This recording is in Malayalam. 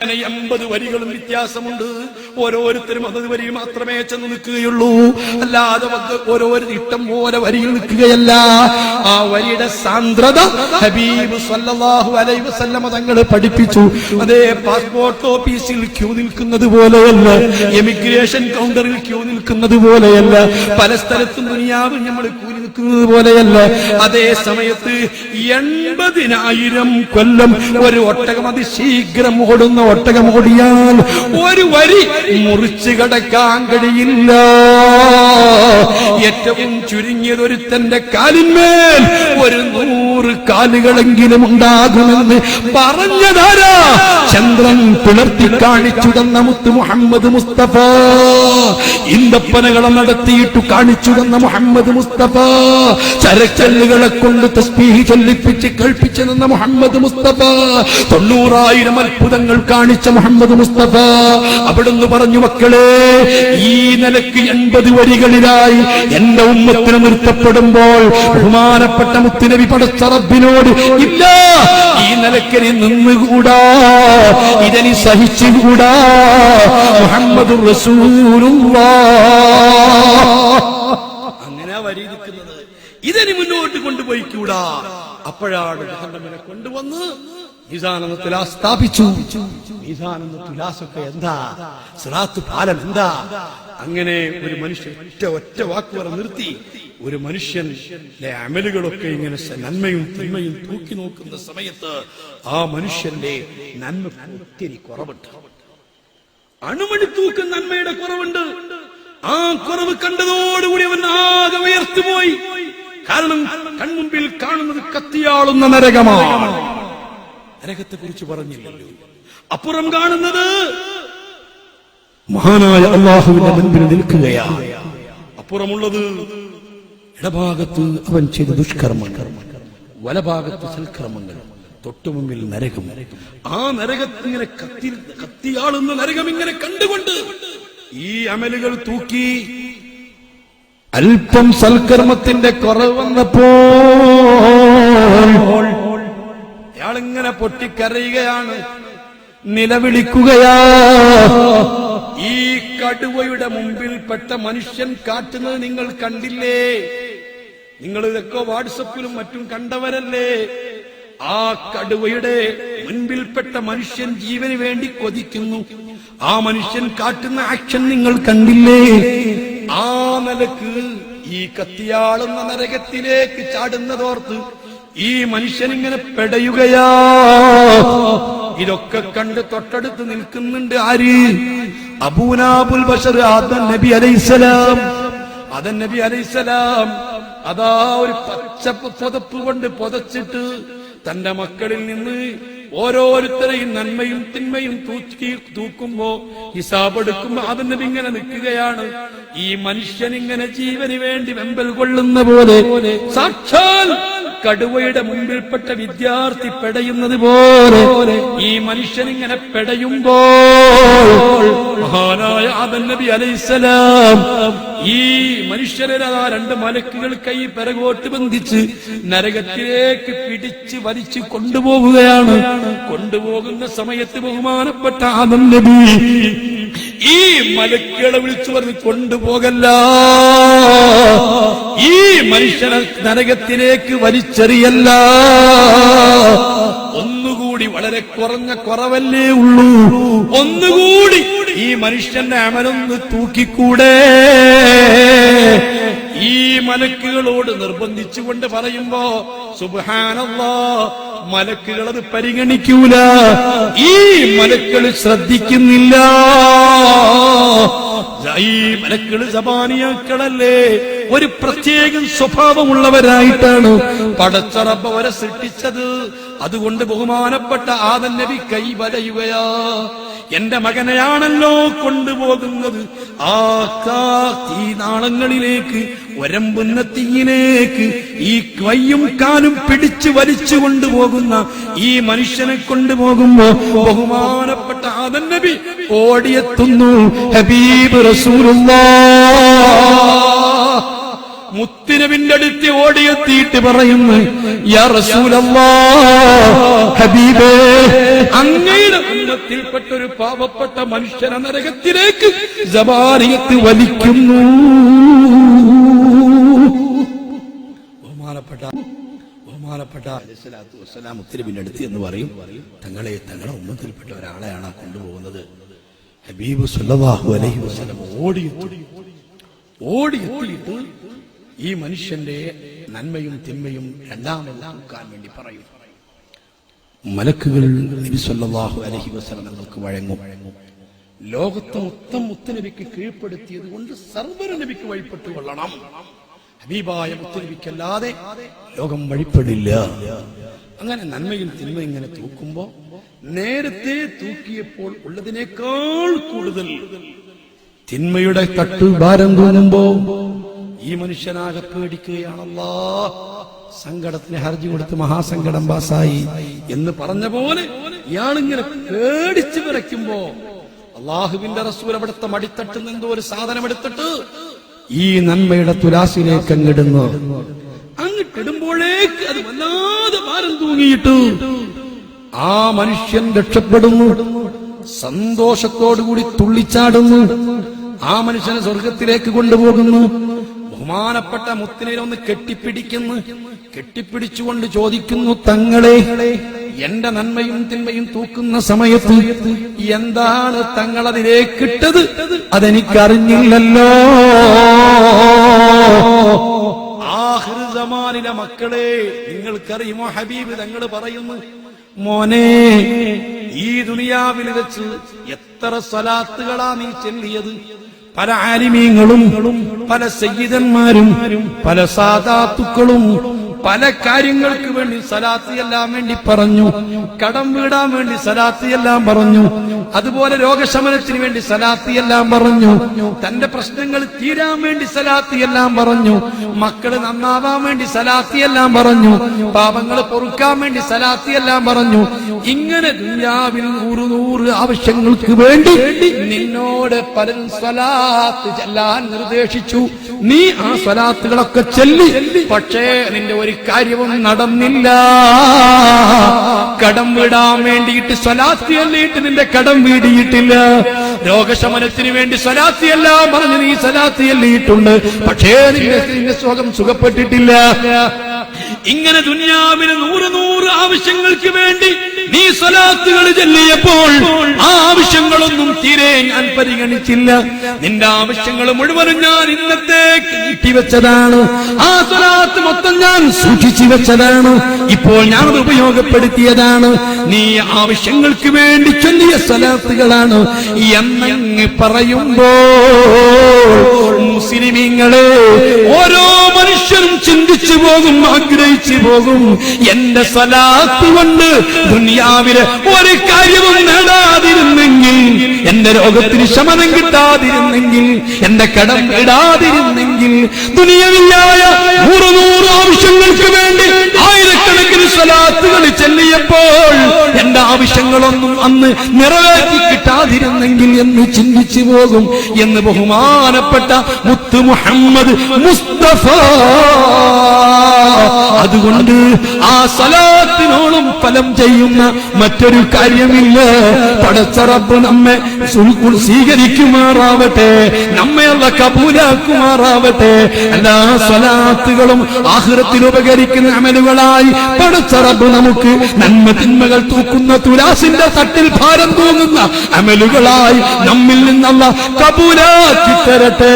50 വരികളും വ്യത്യാസമുണ്ട്. ഓരോരുത്തരും 50 വരിയിൽ മാത്രമേ ചെന്ന് നിൽക്കുകയുള്ളൂ, അല്ലാതെ ഓരോരു ഇഷ്ടം പോലെ വരിയിൽ നിൽക്കുകയല്ല. ആ വരിയുടെ സാന്ദ്രത ഹബീബ് സല്ലല്ലാഹു അലൈഹി വസല്ലം തങ്ങൾ പഠിപ്പിച്ചു. അതേ പാസ്പോർട്ട് ഓഫീസിൽ ക്യൂ നിൽക്കുന്നത് പോലെയല്ല, എമിഗ്രേഷൻ കൗണ്ടറിൽ ക്യൂ നിൽക്കുന്നത് പോലെയല്ല, പല സ്ഥലത്തും ദുനിയാവിൽ നമ്മൾ കൂലി നിൽക്കുന്നത് പോലെയല്ല. അതേ സമയത്ത് 80,000 കൊല്ലം ഒരു ഒട്ടകം അതിശീഘ്രം ഓടുന്ന ഒട്ടകം ഓടിയാൽ ഒരു വരി മുറിച്ചു കടക്കാൻ കഴിയില്ല. ഏറ്റവും ചുരുങ്ങിയതൊരുത്തന്റെ കാലിന്മേൽ 100 കാലുകളെങ്കിലും ഉണ്ടാകുമെന്ന് പറഞ്ഞതാരാ? ചന്ദ്രൻ പിളർത്തി കാണിച്ചു തന്ന മുത്ത് മുഹമ്മദ് മുസ്തഫ, ഇന്തപ്പനകളെ നടത്തിയിട്ടു കാണിച്ചു തന്ന മുഹമ്മദ് മുസ്തഫ, ചരക്കല്ലുകളെ കൊണ്ട് തസ്ബീഹ് ചൊല്ലിപ്പിച്ച് കേൾപ്പിച്ചു തന്ന മുഹമ്മദ് മുസ്തഫ, 90,000 അത്ഭുതങ്ങൾ കാണിച്ച മുഹമ്മദ് മുസ്തഫ. അവിടുന്ന് പറഞ്ഞു, മക്കളെ, ഈ നിലക്ക് 80 വരികളിലായി എന്റെ ഉമ്മത്തിന് നിർത്തപ്പെടുമ്പോൾ ബഹുമാനപ്പെട്ട മുത്തുനബി പടച്ച റബ്ബിനോട്, ഇല്ല, ഈ നിലക്കനി നിന്നുകൂടാ, ഇതനി സഹിച്ചുകൂടാ, മുഹമ്മദുർ റസൂലുള്ളാഹ്. അങ്ങനെ വരി നിൽക്കുന്നത്, ഇതിനി മുന്നോട്ട് കൊണ്ടുപോയിക്കൂടാ. അപ്പോഴാണ് ജഹന്നമിനെ കൊണ്ടുവന്ന് മീസാനെന്ന തുലാസ് സ്ഥാപിച്ചു. മീസാനെന്ന തുലാസൊക്കെ എന്താ, സിറാത്ത് പാലം എന്താ? അങ്ങനെ ഒരു മനുഷ്യൻ ഒറ്റ വാക്ക് പറഞ്ഞ് നിർത്തി. ഒരു മനുഷ്യന്റെ അമലുകളൊക്കെ ഇങ്ങനെ നന്മയും തിന്മയും തൂക്കി നോക്കുന്ന സമയത്ത് ആ മനുഷ്യന്റെ നന്മ ഒത്തിരി കുറവുണ്ട്. അണുമണി തൂക്കുന്ന നന്മയുടെ കുറവുണ്ട്. ആ കുറവ് കണ്ടതോടുകൂടി അവൻ ആകെ ഉയർത്തുപോയി. കാരണം കൺമുമ്പിൽ കാണുന്നത് കത്തിയാളുന്ന നരകമാണ്. നരകത്തെ കുറിച്ച് പറഞ്ഞില്ലല്ലോ. അപ്പുറം കാണുന്നത് മഹാനായ അല്ലാഹുവിന്റെ മുൻപിൽ നിൽക്കുകയാണ്. അപ്പുറമുള്ളത് ഇടഭാഗത്ത് അവൻ ചെയ്ത ദുഷ്കർമ്മങ്ങൾ, വലഭാഗത്ത് സൽക്കർമ്മങ്ങൾ, തൊട്ടുമുമ്പിൽ നരകം. ആ നരകത്തിങ്ങനെ കത്തിയാളുന്ന നരകം ഇങ്ങനെ കണ്ടുകൊണ്ട് ഈ അമലുകൾ തൂക്കി അല്പം സൽക്കർമ്മത്തിന്റെ കുറവ് വന്നപ്പോൾ അയാളിങ്ങനെ പൊട്ടിക്കരയുകയാണ്, നിലവിളിക്കുകയാ. ഈ കടുവയുടെ മുമ്പിൽപ്പെട്ട മനുഷ്യൻ കാട്ടുന്നത് നിങ്ങൾ കണ്ടില്ലേ? നിങ്ങൾ ഇതൊക്കെ വാട്സപ്പിലും മറ്റും കണ്ടവരല്ലേ? ആ കടുവയുടെ മുൻപിൽപ്പെട്ട മനുഷ്യൻ ജീവന് വേണ്ടി കൊതിക്കുന്നു. ആ മനുഷ്യൻ കാട്ടുന്ന ആക്ഷൻ നിങ്ങൾ കണ്ടില്ലേ? ആ നിലക്ക് ഈ കത്തിയാളുന്ന നരകത്തിലേക്ക് ചാടുന്നതോർത്ത് ഈ മനുഷ്യൻ ഇങ്ങനെ പെടയുകയാ. ഇതൊക്കെ കണ്ട് തൊട്ടടുത്ത് നിൽക്കുന്നുണ്ട് ആര്? അബൂനാബുൽ ബശർ ആദം നബി അലൈഹിസ്സലാം. ആദം നബി അലൈഹിസ്സലാം അതാ ഒരു പച്ച പുതപ്പ് കൊണ്ട് പുതച്ചിട്ട് തന്റെ മക്കളിൽ നിന്ന് ഓരോരുത്തരെയും നന്മയും തിന്മയും തൂക്കുമ്പോ ഹിസാബ് എടുക്കുമ്പോ ആദം നബി ഇങ്ങനെ നിൽക്കുകയാണ്. ഈ മനുഷ്യൻ ഇങ്ങനെ ജീവന് വേണ്ടി വെമ്പൽ കൊള്ളുന്ന പോലെ സാക്ഷാൽ കടുവയുടെ മുമ്പിൽപ്പെട്ട വിദ്യാർത്ഥി പെടയുന്നത് പോലെ ഈ മനുഷ്യൻ ഇങ്ങനെ പെടയുമ്പോൾ മഹാനായ ആദം നബി അലൈഹിസ്സലാം ഈ മനുഷ്യരെ 2 മലക്കുകൾ കൈ പിറകോട്ട് ബന്ധിച്ച് നരകത്തിലേക്ക് പിടിച്ച് വലിച്ചു കൊണ്ടുപോവുകയാണ്. കൊണ്ടുപോകുന്ന സമയത്ത് ബഹുമാനപ്പെട്ട ആദം നബി ഈ മലക്കുകളെ വിളിച്ചു പറഞ്ഞ്, കൊണ്ടുപോകല്ല, ഈ മനുഷ്യനെ നരകത്തിലേക്ക് വലിച്ചെറിയല്ല, ഒന്നുകൂടി, വളരെ കുറഞ്ഞ കുറവല്ലേ ഉള്ളൂ, ഒന്നുകൂടി ഈ മനുഷ്യന്റെ അമലൊന്ന് തൂക്കിക്കൂടെ? ഈ മലക്കുകളോട് നിർബന്ധിച്ചുകൊണ്ട് പറയുമ്പോ സുബ്ഹാനല്ലാഹ്, മലക്കുകൾ അത് പരിഗണിക്കൂല. ഈ മലക്കുകൾ ശ്രദ്ധിക്കുന്നില്ല. ഈ മലക്കുകൾ സബാനിയാക്കളല്ലേ, ഒരു പ്രത്യേക സ്വഭാവമുള്ളവരായിട്ടാണ് പടച്ച റബ്ബ് അവരെ സൃഷ്ടിച്ചത്. അതുകൊണ്ട് ബഹുമാനപ്പെട്ട ആദം നബി കൈ വലയുകയാ. എന്റെ മകനെയാണല്ലോ കൊണ്ടുപോകുന്നത് ആ തീനാളങ്ങളിലേക്ക്, ഒരമ്പുന്ന തീയിലേക്ക് ഈ കൈയും കാലും പിടിച്ചു വലിച്ചു കൊണ്ടുപോകുന്ന ഈ മനുഷ്യനെ കൊണ്ടുപോകുമ്പോ ബഹുമാനപ്പെട്ട ആദം നബി ഓടിയെത്തുന്നു. ഹബീബ് റസൂലുള്ളാഹ് മുത്തുനബിന്റെ അടുത്ത് ഓടിയെത്തിയിട്ട് പറയുന്നു, യാ റസൂലല്ലാഹ്, ഹബീബേ, അങ്ങയുടെ ഉമ്മത്തിൽപ്പെട്ട ഒരു പാവപ്പെട്ട മനുഷ്യനെ നരകത്തിലേക്ക് ജബാരിയത്ത് വലിക്കുന്നു. ബഹുമാനപ്പെട്ട അലൈഹിസ്സലാത്തു വസ്സലാം മുത്തുനബിന്റെ അടുത്ത് എന്ന് പറയും, തങ്ങളെ ഉമ്മത്തിൽപ്പെട്ട ഒരാളെയാണ് കൊണ്ടുപോകുന്നത്. ഹബീബ് സല്ലല്ലാഹു അലൈഹി വസല്ലം ഓടിയെത്തിയിട്ട് ഈ മനുഷ്യന്റെ നന്മയും തിന്മയും രണ്ടാമെല്ലാം നോക്കാൻ വേണ്ടി പറയും. മലക്കുകൾ നബി സല്ലല്ലാഹു അലൈഹി വസല്ലം തങ്ങൾക്ക് വഴങ്ങും. ലോകത്തെ മൊത്തം മുത്തുനബിക്ക് കീഴ്പ്പെടുത്തിയത് കൊണ്ട് സർവ്വ നബിക്ക് വഴിപ്പെട്ടു കൊള്ളണം. ഹബീബായ മുത്തുനബിക്കല്ലാതെ ലോകം വഴിപ്പെടില്ല. അങ്ങനെ നന്മയും തിന്മ ഇങ്ങനെ തൂക്കുമ്പോ നേരത്തെ തൂക്കിയപ്പോൾ ഉള്ളതിനേക്കാൾ കൂടുതൽ തിന്മയുടെ തട്ട് ഭാരം തോന്നുമ്പോ ഈ മനുഷ്യനാകെ പേടിക്കുകയാണല്ലോ. സങ്കടത്തിന് ഹർജി കൊടുത്ത് മഹാസങ്കടം പാസായി എന്ന് പറഞ്ഞ പോലെ ഇയാളിങ്ങനെ പേടിച്ചു വിറയ്ക്കുമ്പോ അള്ളാഹുവിന്റെ റസൂൽ അവിടുത്തെ മടിത്തട്ടുന്ന എന്തോ ഒരു സാധനം എടുത്തിട്ട് ഈ നന്മയുടെ തുലാസിലേക്ക് അങ്ങിടുന്നു. അങ്ങിട്ടിടുമ്പോഴേക്ക് അത് വല്ലാതെ ഭാരം തൂങ്ങിയിട്ട് ആ മനുഷ്യൻ രക്ഷപ്പെടുന്നു. സന്തോഷത്തോടുകൂടി തുള്ളിച്ചാടുന്നു. ആ മനുഷ്യനെ സ്വർഗത്തിലേക്ക് കൊണ്ടുപോകുന്നു. ബഹുമാനപ്പെട്ട മുത്തിനെ ഒന്ന് കെട്ടിപ്പിടിച്ചുകൊണ്ട് ചോദിക്കുന്നു, തങ്ങളെ, എന്റെ നന്മയും തിന്മയും തൂക്കുന്ന സമയത്ത് എന്താണ് തങ്ങളതിലേക്കിട്ടത്? അതെനിക്കറിഞ്ഞില്ലല്ലോ. ആഖിർ സമാനിലെ മക്കളെ, നിങ്ങൾക്കറിയുമോ ഹബീബ് തങ്ങൾ പറയുന്നു, മോനെ, ഈ ദുനിയാവിൽ വെച്ച് എത്ര സ്വലാത്തുകളാ നീ ചൊല്ലിയത്? പല ആലിമീങ്ങളും പല സയ്യിദന്മാരും പല സാദാത്തുക്കളും പല കാര്യങ്ങൾക്ക് വേണ്ടി സലാത്ത് ചെല്ലാൻ വേണ്ടി പറഞ്ഞു. കടം വീടാൻ വേണ്ടി സലാത്ത് ചെല്ലാൻ പറഞ്ഞു. അതുപോലെ രോഗശമനത്തിന് വേണ്ടി സലാത്ത് ചെല്ലാൻ പറഞ്ഞു. തന്റെ പ്രശ്നങ്ങൾ തീരാൻ വേണ്ടി സലാത്ത് ചെല്ലാൻ പറഞ്ഞു. മക്കള് നന്നാവാൻ വേണ്ടി സലാത്ത് ചെല്ലാൻ പറഞ്ഞു. പാപങ്ങൾ പൊറുക്കാൻ വേണ്ടി സലാത്ത് ചെല്ലാൻ പറഞ്ഞു. ഇങ്ങനെ ദുനിയാവിൽ 100 ആവശ്യങ്ങൾക്ക് വേണ്ടി നിന്നോട് പലരും സ്വലാത്ത് ചെല്ലാൻ നിർദ്ദേശിച്ചു. നീ ആ സ്വലാത്തുകളൊക്കെ ചൊല്ലി. പക്ഷേ നിന്റെ ഒരു കാര്യവും നടന്നില്ല. കടം വീടാൻ വേണ്ടിയിട്ട് സ്വലാത്ത് ചൊല്ലിയിട്ട് നിന്റെ കടം വീടിയിട്ടില്ല. രോഗശമനത്തിന് വേണ്ടി സ്വലാത്ത് എല്ലാം പറഞ്ഞ് നീ സ്വലാത്ത് ചൊല്ലിയിട്ടുണ്ട്. പക്ഷേ നിന്റെ സുഖം സുഖപ്പെട്ടിട്ടില്ല. ഇങ്ങനെ ദുനിയാവിന് 100 ആവശ്യങ്ങൾക്ക് വേണ്ടി നീ സ്വലാത്തുകൾ ചൊല്ലിയപ്പോൾ ആ ആവശ്യങ്ങളൊന്നും തീരെ ഞാൻ പരിഗണിച്ചില്ല. നിന്റെ ആവശ്യങ്ങൾ മുഴുവനും ഞാൻ ഇന്നത്തേക്ക് നീട്ടിവെച്ചതാണ്. ആ സ്വലാത്ത് മൊത്തം ഞാൻ സൂക്ഷിച്ചു വെച്ചതാണ്. ഇപ്പോൾ ഞാൻ അത് ഉപയോഗപ്പെടുത്തിയതാണ്. നീ ആവശ്യങ്ങൾക്ക് വേണ്ടി ചൊല്ലിയ സ്വലാത്തുകളാണ് എന്നങ്ങ് പറയുമ്പോൾ മുസ്ലിമീങ്ങളെ, ഓരോ മനുഷ്യരും ചിന്തിച്ചു പോകും, ആഗ്രഹിച്ചു പോകും, എന്റെ സ്വലാത്ത് കൊണ്ട് ദുനിയാവിലെ ഒരു കാര്യവും നേടാതിരുന്നെങ്കിൽ, എന്റെ രോഗത്തിന് ശമനം കിട്ടാതിരുന്നെങ്കിൽ, എന്റെ കടം ഇടാതിരുന്നെങ്കിൽ, ദുനിയാവിലായ 100 ആവശ്യങ്ങൾക്ക് വേണ്ടി ആയിരക്കണക്കിന് സ്വലാത്തുകൾ ചൊല്ലിയപ്പോൾ എന്റെ ആവശ്യങ്ങളൊന്നും അന്ന് നിറവേറ്റി കിട്ടാതിരുന്നെങ്കിൽ എന്ന് ചിന്തിച്ചു പോകും എന്ന് ബഹുമാനപ്പെട്ട മുത്ത് മുഹമ്മദ് മുസ്തഫ. അതുകൊണ്ട് ആ സ്വലാത്തിനോളം ഫലം ചെയ്യുന്ന മറ്റൊരു കാര്യമില്ല. പടച്ച റബ്ബ് നമ്മെ സ്വീകരിക്കുമാറാവട്ടെ, നമ്മെ അല്ലാഹ് കബൂലാക്കുമാറാവട്ടെ. എല്ലാ സ്വലാത്തുകളും ആഖിറത്തിൽ ഉപകരിക്കുന്ന അമലുകളായി പടച്ച റബ്ബ് നമുക്ക് നന്മ തിന്മകൾ തൂക്കുന്ന തുലാസിന്റെ തട്ടിൽ ഭാരം തൂങ്ങുന്ന അമലുകളായി നമ്മിൽ നിന്ന് അല്ലാഹ് കബൂലാക്കി തരട്ടെ.